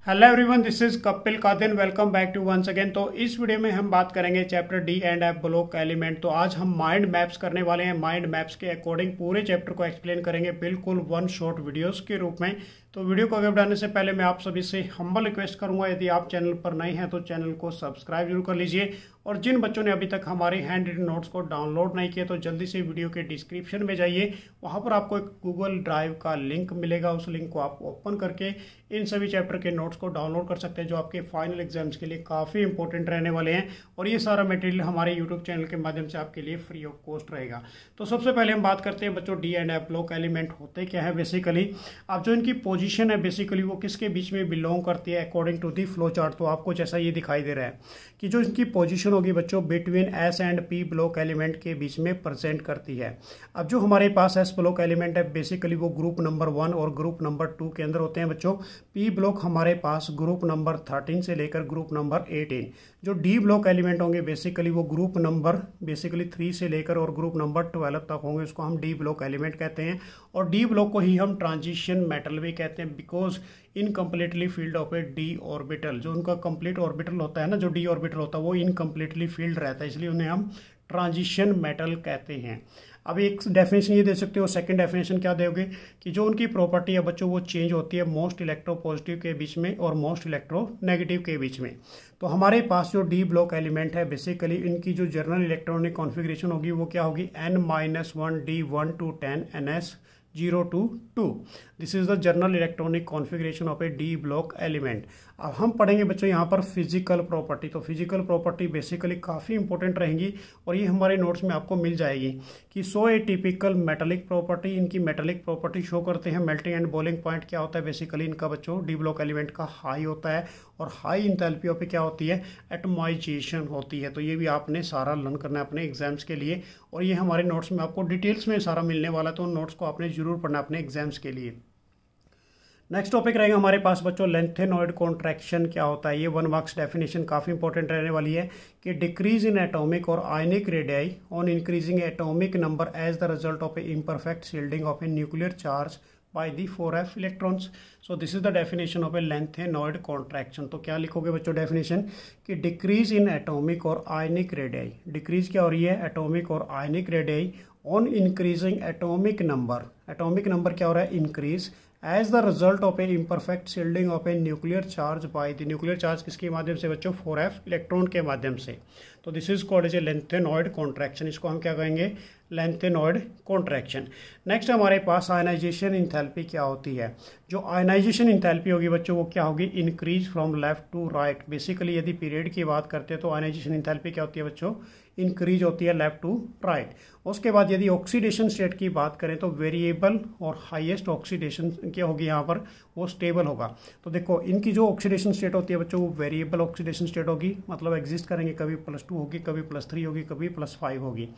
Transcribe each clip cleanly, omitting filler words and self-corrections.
Hello everyone, this is Kapil Kadin. Welcome back to once again. तो इस video में हम बात करेंगे chapter D and F block element. तो आज हम माइंड मैप्स करने वाले हैं। माइंड मैप्स के अकॉर्डिंग पूरे चैप्टर को एक्सप्लेन करेंगे बिल्कुल वन शॉट वीडियोस के रूप में। तो वीडियो को आगे बढ़ाने से पहले मैं आप सभी से हम्बल रिक्वेस्ट करूंगा, यदि आप चैनल पर नए हैं तो चैनल को सब्सक्राइब जरूर कर लीजिए। और जिन बच्चों ने अभी तक हमारे हैंड रिटन नोट्स को डाउनलोड नहीं किया तो जल्दी से वीडियो के डिस्क्रिप्शन में जाइए, वहाँ पर आपको एक गूगल ड्राइव का लिंक मिलेगा। उस लिंक को आप ओपन करके इन सभी चैप्टर के नोट्स को डाउनलोड कर सकते हैं, जो आपके फाइनल एग्जाम्स के लिए काफ़ी इंपॉर्टेंट रहने वाले हैं। और ये सारा मटेरियल हमारे यूट्यूब चैनल के माध्यम से आपके लिए फ्री ऑफ कॉस्ट रहेगा। तो सबसे पहले हम बात करते हैं बच्चों, D and F block element होते क्या है बेसिकली। अब जो इनकी पोजीशन है बेसिकली वो किसके बीच में बिलोंग करती है according to the flow chart. तो आपको जैसा ये दिखाई दे रहा है कि जो इनकी पोजीशन होगी बच्चों between S and P block element के बीच में प्रेजेंट करती है। अब जो हमारे पास एस ब्लॉक एलिमेंट है बेसिकली वो ग्रुप नंबर 1 और ग्रुप नंबर 2 के अंदर होते हैं बच्चों। पी ब्लॉक हमारे पास ग्रुप नंबर 13 से लेकर ग्रुप नंबर 18। जो डी ब्लॉक एलिमेंट होंगे बेसिकली वो ग्रुप नंबर 3 से लेकर और ग्रुप नंबर 12 तक होंगे, उसको हम डी ब्लॉक एलिमेंट कहते हैं। और डी ब्लॉक को ही हम ट्रांजिशन मेटल भी कहते हैं, because incompletely field of A D orbital. जो उनका कंप्लीट ऑर्बिटल होता है ना, जो डी ऑर्बिटल होता है वो इनकम्प्लीटली फील्ड रहता है, इसलिए उन्हें हम ट्रांजिशन मेटल कहते हैं। अब एक डेफिनेशन ये दे सकते हो, सेकंड डेफिनेशन क्या दोगे कि जो उनकी प्रॉपर्टी है बच्चों वो चेंज होती है मोस्ट इलेक्ट्रो पॉजिटिव के बीच में और मोस्ट इलेक्ट्रो नेगेटिव के बीच में। तो हमारे पास जो डी ब्लॉक एलिमेंट है बेसिकली इनकी जो जनरल इलेक्ट्रॉनिक कॉन्फ़िगरेशन होगी वो क्या होगी, n-1d1 to 10 ns0 to 2। This is the general electronic configuration of A D block element. अब हम पढ़ेंगे बच्चों यहाँ पर फिजिकल प्रॉपर्टी। तो फिजिकल प्रॉपर्टी बेसिकली काफ़ी इंपॉर्टेंट रहेंगी और ये हमारे नोट्स में आपको मिल जाएगी कि सो ए टिपिकल मेटालिक प्रॉपर्टी। इनकी मेटालिक प्रॉपर्टी शो करते हैं। मेल्टिंग एंड बॉइलिंग पॉइंट क्या होता है बेसिकली इनका बच्चों डी ब्लॉक एलिमेंट का हाई होता है। और हाई इंथैल्पी पे क्या होती है, एटमाइजेशन होती है। तो ये भी आपने सारा लर्न करना है अपने एग्जाम्स के लिए, और ये हमारे नोट्स में आपको डिटेल्स में सारा मिलने वाला है। तो उन नोट्स को आपने जरूर पढ़ना अपने एग्जाम्स के लिए। नेक्स्ट टॉपिक रहेगा हमारे पास बच्चों लेंथेनॉइड कॉन्ट्रैक्शन क्या होता है। ये 1 मार्क्स डेफिनेशन काफ़ी इंपॉर्टेंट रहने वाली है कि डिक्रीज इन एटॉमिक और ionic radii on increasing atomic number as the result of a imperfect shielding of a nuclear charge by the 4f electrons. So this is the definition of a lengthenoid contraction. तो क्या लिखोगे बच्चों definition कि decrease in atomic और ionic radii. Decrease क्या हो रही है, एटॉमिक और ionic radii on increasing atomic number. Atomic number क्या हो रहा है, increase as the result of a imperfect shielding of a nuclear charge by the nuclear charge किसके माध्यम से बच्चों, 4f इलेक्ट्रॉन के माध्यम से। तो this is called as a lanthanoid contraction. इसको हम क्या कहेंगे, लेंथेनॉइड कॉन्ट्रैक्शन। नेक्स्ट हमारे पास आयनाइजेशन इंथैल्पी क्या होती है। जो आयनाइजेशन इंथैल्पी होगी बच्चों वो क्या होगी, increase from left to right. Basically यदि पीरियड की बात करते हैं तो आयनाइजेशन इंथैल्पी क्या होती है बच्चों, इंक्रीज होती है लेफ्ट टू राइट। उसके बाद यदि ऑक्सीडेशन स्टेट की बात करें तो वेरिएबल और हाईएस्ट ऑक्सीडेशन क्या होगी यहाँ पर, वो स्टेबल होगा। तो देखो इनकी जो ऑक्सीडेशन स्टेट होती है बच्चों वो वेरिएबल ऑक्सीडेशन स्टेट होगी, मतलब एग्जिस्ट करेंगे, कभी +2 होगी, कभी +3 होगी, कभी +5 होगी।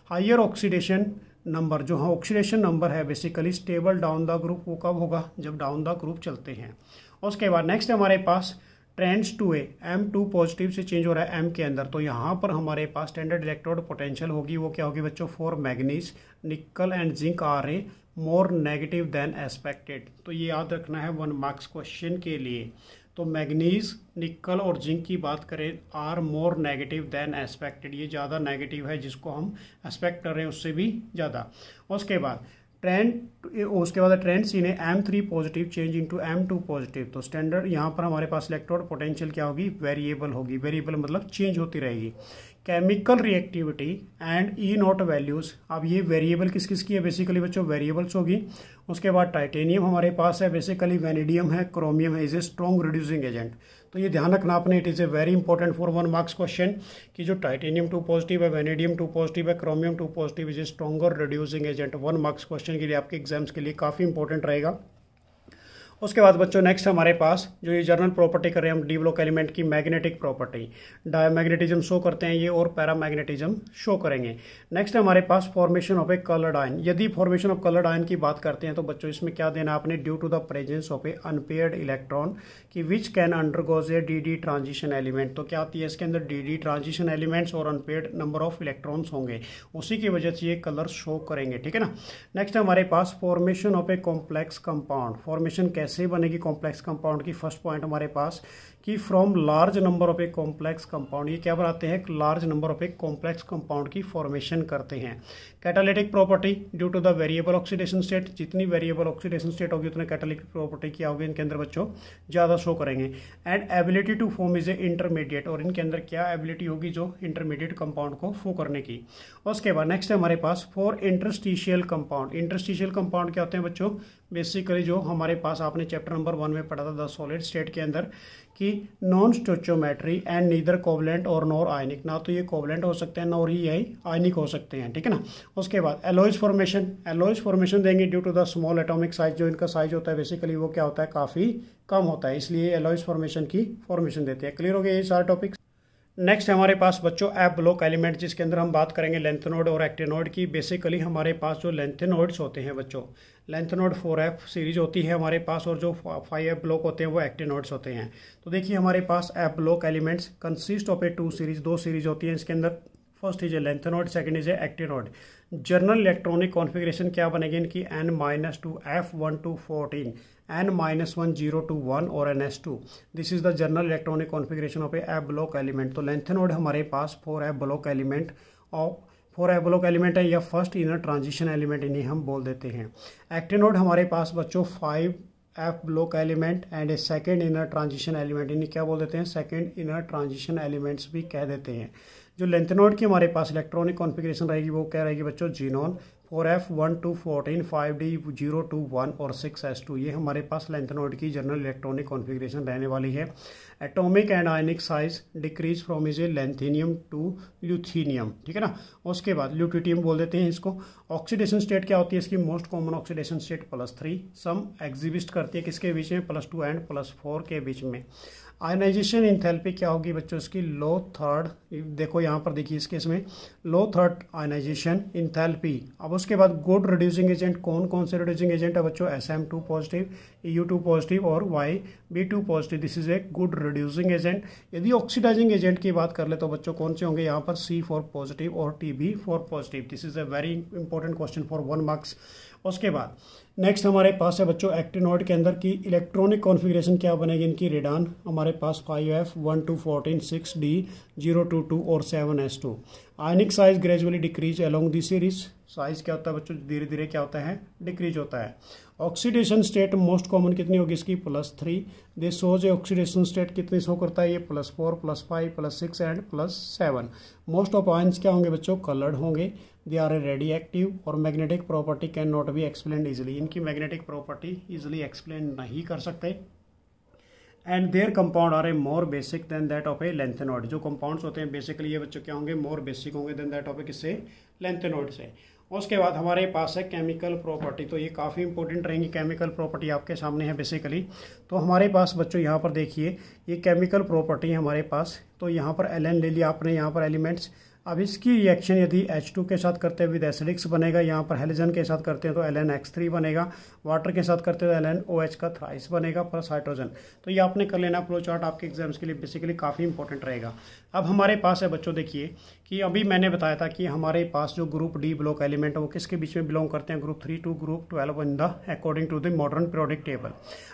हायर ऑक्सीडेशन नंबर, जो हाँ ऑक्सीडेशन नंबर है basically stable down the group, वो कब होगा, जब डाउन द ग्रुप चलते हैं। उसके बाद नेक्स्ट हमारे पास trends to a M2 positive से चेंज हो रहा है M के अंदर। तो यहाँ पर हमारे पास स्टैंडर्ड इलेक्ट्रोड पोटेंशियल होगी, वो क्या होगी बच्चों, for manganese nickel and zinc are a more negative than expected. तो ये याद रखना है 1 मार्क्स क्वेश्चन के लिए। तो मैग्नीज निकल और जिंक की बात करें, are more negative than expected, ये ज़्यादा नेगेटिव है जिसको हम एक्सपेक्ट कर रहे हैं उससे भी ज़्यादा। उसके बाद ट्रेंड सीन है M3 positive change into M2 positive. तो स्टैंडर्ड यहाँ पर हमारे पास इलेक्ट्रोड पोटेंशियल क्या होगी, वेरिएबल होगी। वेरिएबल मतलब चेंज होती रहेगी। Chemical reactivity and E0 values, अब ये वेरिएबल किस किस की है बेसिकली बच्चों, वेरिएबल्स होगी। उसके बाद टाइटेनियम हमारे पास है बेसिकली, वैनेडियम है, क्रोमियम है, is a strong reducing agent. तो ये ध्यान रखना आपने, it is a very important for 1 marks question कि जो टाइटेनियम 2 पॉजिटिव है, वैनेडियम 2 पॉजिटिव है, chromium 2 positive is a stronger reducing agent. 1 marks question के लिए आपके एग्जाम्स के लिए काफ़ी इंपॉर्टेंट रहेगा। उसके बाद बच्चों नेक्स्ट हमारे पास जो ये जनरल प्रॉपर्टी कर रहे हैं हम डी ब्लॉक एलिमेंट की, मैग्नेटिक प्रॉपर्टी। डायमैग्नेटिज्म शो करते हैं ये और पैरामैग्नेटिज्म शो करेंगे। नेक्स्ट हमारे पास formation of a coloured ion. यदि फॉर्मेशन ऑफ कलर्ड आयन की बात करते हैं तो बच्चों इसमें क्या देना आपने, due to the presence of a unpaired electron की which can undergoes a D transition element. तो क्या आती है इसके अंदर, डी ट्रांजिशन एलिमेंट्स और अनपेयर्ड नंबर ऑफ इलेक्ट्रॉन्स होंगे, उसी की वजह से ये कलर शो करेंगे, ठीक है ना। नेक्स्ट हमारे पास formation of a complex compound. Formation कैसे कैसे बनेगी कॉम्प्लेक्स कंपाउंड की। फर्स्ट पॉइंट हमारे पास कि from large number of a complex compound, ये क्या बनाते हैं, large number of a complex compound की फॉर्मेशन करते हैं। Catalytic property due to the variable oxidation state, जितनी वेरिएबल ऑक्सीडेशन स्टेट होगी उतने कैटालिटिक प्रॉपर्टी क्या होगी इनके अंदर बच्चों, ज़्यादा शो करेंगे। And ability to form is a intermediate, और इनके अंदर क्या एबिलिटी होगी जो इंटरमीडिएट कंपाउंड को फॉर्म करने की। उसके बाद नेक्स्ट है हमारे पास for interstitial compound. Interstitial compound क्या होते हैं बच्चों, बेसिकली जो हमारे पास आपने चैप्टर नंबर 1 में पढ़ा था द सॉलिड स्टेट के अंदर कि नॉन स्टोइचोमेट्री एंड नीदर कोवलेंट और नॉर आयनिक, ना तो ये कोवलेंट हो सकते हैं नॉर ही आयनिक हो सकते हैं, ठीक है ना। उसके बाद एलॉयज फॉर्मेशन, एलॉयज फॉर्मेशन देंगे due to the small atomic size, जो इनका साइज होता है बेसिकली वो क्या होता है, काफ़ी कम होता है, इसलिए एलॉयज फॉर्मेशन की फॉर्मेशन देते हैं। क्लियर हो गया ये सारे टॉपिक्स। नेक्स्ट हमारे पास बच्चों एप ब्लॉक एलिमेंट, जिसके अंदर हम बात करेंगे लेंथेनोड और एक्टिनोड की। बेसिकली हमारे पास जो लेंथेनोड्स होते हैं बच्चों, लेंथेनोड 4F सीरीज होती है हमारे पास, और जो 5F ब्लॉक होते हैं वो एक्टिनोड्स होते हैं। तो देखिए हमारे पास F block elements consist of a 2 series, 2 series होती है इसके अंदर। First is a lanthanoid, second is a actinoid. General electronic configuration क्या बनेगी इनकी, N-2 F1 to 14, N-1 0 to 1 और NS2। This is the journal electronic configuration of A app block element. तो लेंथेनोड हमारे पास 4F ब्लॉक एलिमेंट और 4F block element है, या first inner transition element इन्हें हम बोल देते हैं। एक्टिनोड हमारे पास बच्चों 5F block element and A second inner transition element, इन्हें क्या बोल देते हैं, सेकेंड इनर ट्रांजिशन एलिमेंट्स भी कह देते हैं। जो लेंथेनोड की हमारे पास इलेक्ट्रॉनिक कॉन्फ़िगरेशन रहेगी वो क्या रहेगी बच्चों, xenon 4F 1 to 14, 5D 0 to 1 और 6S2, ये हमारे पास लेंथेनोड की जनरल इलेक्ट्रॉनिक कॉन्फ़िगरेशन रहने वाली है। Atomic and ionic size decrease from is a lanthanum to lutetium, ठीक है ना। उसके बाद ल्यूटिटियम बोल देते हैं इसको। ऑक्सीडेशन स्टेट क्या होती है इसकी, मोस्ट कॉमन ऑक्सीडेशन स्टेट +3, सम एग्जिबिस्ट करती है किसके बीच में, +2 एंड +4 के बीच में। आयनाइजेशन इंथैल्पी क्या होगी बच्चों इसकी, लो थर्ड, देखो यहाँ पर देखिए इसके इसमें लो थर्ड आयनाइजेशन इंथैल्पी। अब उसके बाद गुड रिड्यूसिंग एजेंट, कौन कौन से रिड्यूसिंग एजेंट है बच्चों, SM2 पॉजिटिव, EU2 पॉजिटिव और YB2 positive, this is a good reducing agent. यदि ऑक्सीडाइजिंग एजेंट की बात कर ले तो बच्चों कौन से होंगे यहाँ पर, C4 पॉजिटिव और TB4 positive. This is a very important question for 1 marks. उसके बाद नेक्स्ट हमारे पास है बच्चों एक्टिनोड के अंदर की इलेक्ट्रॉनिक कॉन्फ़िगरेशन क्या बनेगी इनकी, रेडान हमारे पास 5F 1 to 14, 6D 0 to 2 और 7S2। Ionic size gradually decrease along the series, size क्या होता है बच्चों, धीरे धीरे क्या होता है, डिक्रीज होता है। ऑक्सीडेशन स्टेट मोस्ट कॉमन कितनी होगी इसकी, +3। दिस शोज ऑक्सीडेशन स्टेट कितनी शो करता है ये, +4, +5, +6 एंड +7। मोस्ट ऑफ आयंस क्या होंगे बच्चों, कलर्ड होंगे। They are a radioactive, और magnetic property can not be explain easily, इनकी मैग्नेटिक प्रॉपर्टी इजिली एक्सप्लेन नहीं कर सकते। And their compound are a more basic than that of a lanthanoid, जो कंपाउंड्स होते हैं बेसिकली ये बच्चों क्या होंगे, मोर बेसिक होंगे देन दैट ऑफ ए किससे, लेंथेनोड से। उसके बाद हमारे पास है केमिकल प्रॉपर्टी, तो ये काफ़ी इंपॉर्टेंट रहेंगी केमिकल प्रॉपर्टी, आपके सामने है बेसिकली। तो हमारे पास बच्चों यहाँ पर देखिए ये केमिकल प्रॉपर्टी है हमारे पास। तो यहाँ पर Ln ले लिया आपने, यहाँ पर एलिमेंट्स। अब इसकी रिएक्शन यदि H2 के साथ करते हैं विद एसिडिक्स बनेगा, यहाँ पर हेलोजन के साथ करते हैं तो LnX3 बनेगा, वाटर के साथ करते हैं तो LnOH का थ्राइस बनेगा प्लस हाइड्रोजन। तो ये आपने कर लेना फ्लो चार्ट, आपके एग्जाम्स के लिए बेसिकली काफ़ी इंपॉर्टेंट रहेगा। अब हमारे पास है बच्चों देखिए कि अभी मैंने बताया था कि हमारे पास जो ग्रुप डी ब्लॉक एलिमेंट है वो किसके बीच में बिलोंग करते हैं, group 3 to group 12 in the according to the modern periodic table.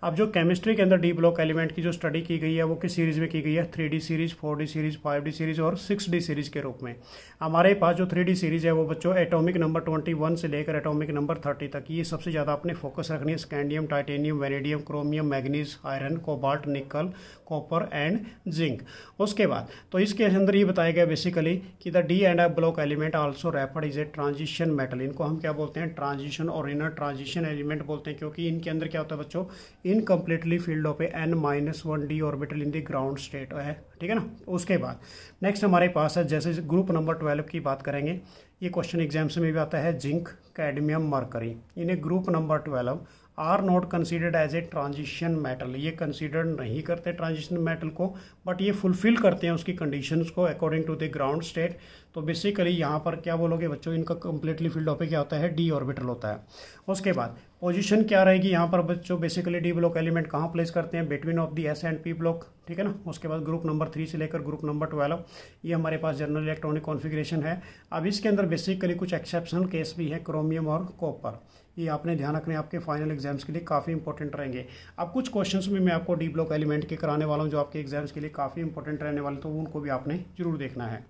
अब जो केमिस्ट्री के अंदर डी ब्लॉक एलिमेंट की जो स्टडी की गई है वो किस सीरीज में की गई है, 3D series, 4D series, 5D series और 6D सीरीज के रूप में। हमारे पास जो 3D सीरीज है वो बच्चों एटॉमिक नंबर 21 से लेकर एटॉमिक नंबर 30 तक, ये सबसे ज़्यादा अपने फोकस रखनी है। Scandium, titanium, vanadium, chromium, manganese, iron, cobalt, निकल, कॉपर एंड जिंक। उसके बाद तो इसके अंदर ये बताया गया बेसिकली कि the D and F block element also rapid is a transition metal. इनको हम क्या बोलते हैं, ट्रांजिशन और इनर ट्रांजिशन एलिमेंट बोलते हैं, क्योंकि इनके अंदर क्या होता है बच्चों, incompletely field of A N-1D orbital in the ground state है, ठीक है ना। उसके बाद नेक्स्ट हमारे पास है, जैसे ग्रुप नंबर 12 की बात करेंगे, ये क्वेश्चन एग्जाम्स में भी आता है, जिंक, कैडमियम, मरकरी। इन्हें group number 12 are not considered as a transition metal, ये कंसिडर नहीं करते ट्रांजिशन मेटल को, बट ये फुलफिल करते हैं उसकी कंडीशंस को according to the ground state. तो बेसिकली यहाँ पर क्या बोलोगे बच्चों, इनका कंप्लीटली फील्ड ऑफ क्या होता है, डी ऑर्बिटल होता है। उसके बाद पोजीशन क्या रहेगी यहाँ पर बच्चों, बेसिकली डी ब्लॉक एलिमेंट कहाँ प्लेस करते हैं, between of the S and P block, ठीक है ना। उसके बाद ग्रुप नंबर 3 से लेकर ग्रुप नंबर 12 ये हमारे पास जनरल इलेक्ट्रॉनिक कॉन्फ़िगरेशन है। अब इसके अंदर बेसिकली कुछ एक्सेप्शनल केस भी है, क्रोमियम और कॉपर। ये आपने ध्यान रखने, आपके फाइनल एग्जाम्स के लिए काफ़ी इंपॉर्टेंट रहेंगे। अब कुछ क्वेश्चंस में मैं आपको डी ब्लॉक एलिमेंट के कराने वाला हूँ जो आपके एग्जाम्स के लिए काफ़ी इंपॉर्टेंट रहने वाले, तो उनको भी आपने जरूर देखना है।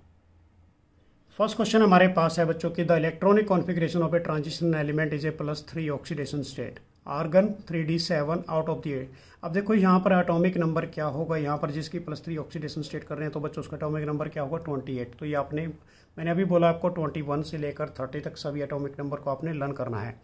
फर्स्ट क्वेश्चन हमारे पास है बच्चों की, the electronic configuration of a transition element is a +3 oxidation state, argon 3d7 out of the 8। अब देखो यहाँ पर एटॉमिक नंबर क्या होगा, यहाँ पर जिसकी +3 ऑक्सीडेशन स्टेट कर रहे हैं तो बच्चों उसका एटॉमिक नंबर क्या होगा 28। तो ये मैंने अभी बोला आपको 21 से लेकर 30 तक सभी एटॉमिक नंबर को आपने लर्न करना है।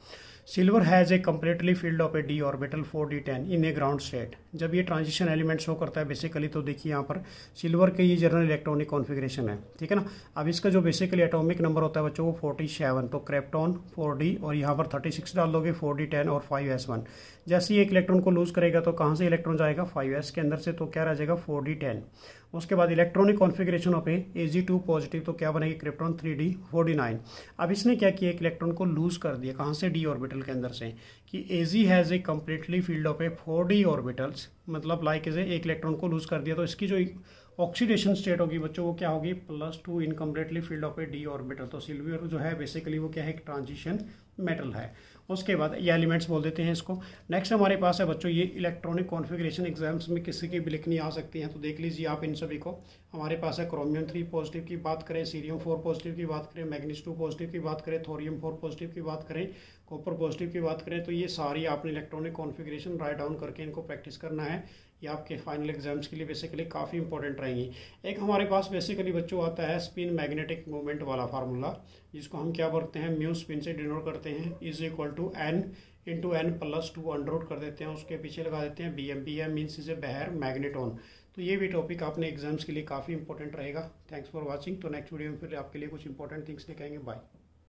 Silver has a completely field of A D orbital 4d10 in A ground state. जब ये ट्रांजिशन एलिमेंट शो करता है बेसिकली, तो देखिए यहाँ पर सिल्वर के ये जनरल इलेक्ट्रॉनिक कॉन्फ़िगरेशन है, ठीक है ना। अब इसका जो बेसिकली एटॉमिक नंबर होता है बच्चों वो 47, तो क्रिप्टॉन 4d और यहाँ पर 36 डाल दोगे 4d10 और 5s1। जैसे ही एक इलेक्ट्रॉन को लूज करेगा तो कहाँ से इलेक्ट्रॉन जाएगा 5s के अंदर से, तो क्या रह जाएगा 4d10। उसके बाद electronic configuration of Ag2 positive, तो क्या बनेगी क्रिप्टॉन 3d 4d9। अब इसने क्या किया, एक इलेक्ट्रॉन को लूज कर दिया, कहाँ से डी ऑर्बिटल के अंदर से, कि Ag has a completely field of A 4d orbitals, मतलब लाइक इसे एक इलेक्ट्रॉन को लूज कर दिया तो इसकी जो ऑक्सीडेशन स्टेट होगी बच्चों वो क्या होगी +2 incompletely field of A D orbital. तो सिल्वर जो है बेसिकली वो क्या है, एक ट्रांजिशन मेटल है। उसके बाद ये एलिमेंट्स बोल देते हैं इसको। नेक्स्ट हमारे पास है बच्चों ये इलेक्ट्रॉनिक कॉन्फ़िगरेशन, एग्जाम्स में किसी की भी लिखनी आ सकती हैं, तो देख लीजिए आप इन सभी को। हमारे पास है क्रोमियम 3 पॉजिटिव की बात करें, सीरियम 4 पॉजिटिव की बात करें, मैग्नीज 2 पॉजिटिव की बात करें, थोरियम 4 पॉजिटिव की बात करें, कॉपर पॉजिटिव की बात करें, तो ये सारी आपने इलेक्ट्रॉनिक कॉन्फ़िगरेशन राइट डाउन करके इनको प्रैक्टिस करना है। ये आपके फाइनल एग्जाम्स के लिए बेसिकली काफ़ी इंपॉर्टेंट रहेंगी। एक हमारे पास बेसिकली बच्चों आता है स्पिन मैग्नेटिक मूवमेंट वाला फार्मूला, जिसको हम क्या करते हैं म्यू स्पिन से डिनोट करते हैं, =n × n+2 अंडररूट कर देते हैं, उसके पीछे लगा देते हैं BM। BM means is a bare magneton. तो ये भी टॉपिक आपने एग्जाम्स के लिए काफ़ी इंपॉर्टेंट रहेगा। Thanks for watching. तो नेक्स्ट वीडियो में फिर आपके लिए कुछ इंपॉर्टेंट थिंग्स दिखाएंगे। बाय।